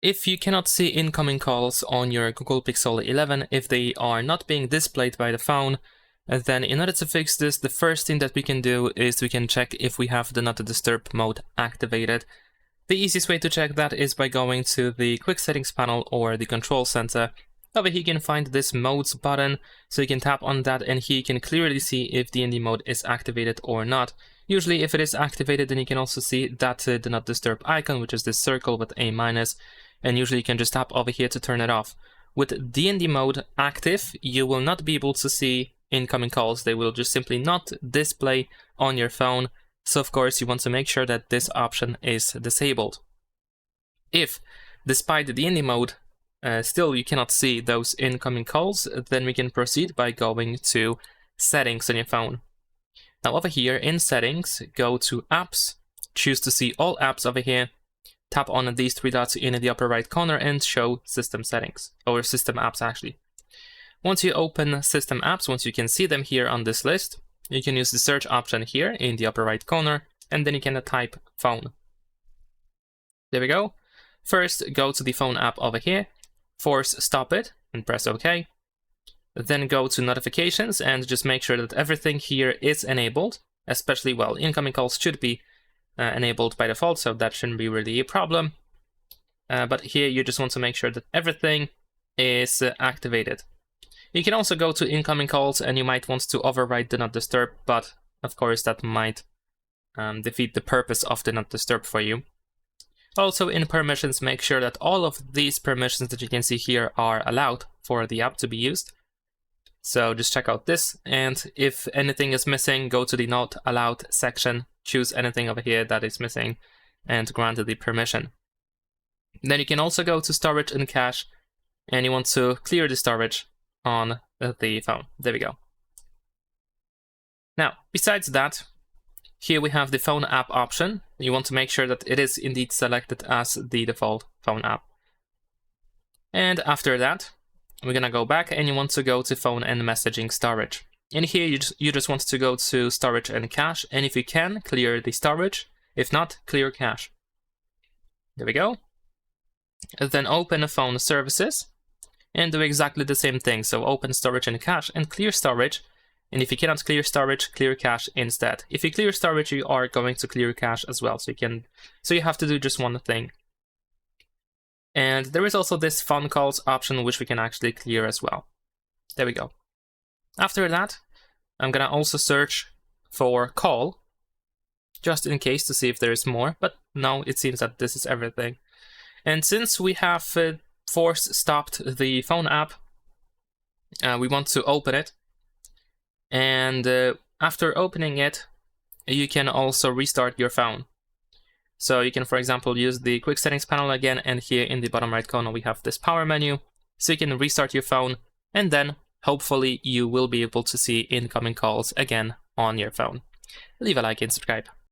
If you cannot see incoming calls on your Google Pixel 11, if they are not being displayed by the phone, then in order to fix this, the first thing that we can do is we can check if we have the Not to Disturb mode activated. The easiest way to check that is by going to the Quick Settings panel or the Control Center. Over here you can find this Modes button, so you can tap on that and here you can clearly see if DND mode is activated or not. Usually if it is activated, then you can also see that Do Not Disturb icon, which is this circle with A-, and usually you can just tap over here to turn it off. With DND mode active, you will not be able to see incoming calls. They will just simply not display on your phone. So of course you want to make sure that this option is disabled. If, despite the DND mode, still you cannot see those incoming calls, then we can proceed by going to Settings on your phone. Now over here in Settings, go to Apps, choose to see all apps over here, tap on these three dots in the upper right corner and show System Settings, or System Apps actually. Once you open System Apps, once you can see them here on this list, you can use the search option here in the upper right corner, and then you can type Phone. There we go. First, go to the Phone app over here, force stop it, and press OK. Then go to Notifications and just make sure that everything here is enabled, especially, well, incoming calls should be enabled by default, so that shouldn't be really a problem. But here you just want to make sure that everything is activated. You can also go to incoming calls and you might want to override Do Not Disturb, but of course that might defeat the purpose of Do Not Disturb for you. Also in permissions, make sure that all of these permissions that you can see here are allowed for the app to be used. So just check out this, and if anything is missing, go to the Not Allowed section, choose anything over here that is missing, and grant it the permission. Then you can also go to Storage and Cache, and you want to clear the storage on the phone. There we go. Now, besides that, here we have the Phone app option. You want to make sure that it is indeed selected as the default phone app. And after that, we're gonna go back and you want to go to Phone and Messaging Storage. And here you just want to go to Storage and Cache, and if you can, clear the storage. If not, clear cache. There we go. And then open Phone Services and do exactly the same thing. So open Storage and Cache and clear storage. And if you cannot clear storage, clear cache instead. If you clear storage, you are going to clear cache as well. So you have to do just one thing. And there is also this phone calls option, which we can actually clear as well. There we go. After that, I'm gonna also search for call, just in case to see if there is more, but no, it seems that this is everything. And since we have force stopped the phone app, we want to open it. And after opening it, you can also restart your phone. So you can, for example, use the Quick Settings panel again, and here in the bottom right corner we have this power menu. So you can restart your phone, and then hopefully you will be able to see incoming calls again on your phone. Leave a like and subscribe.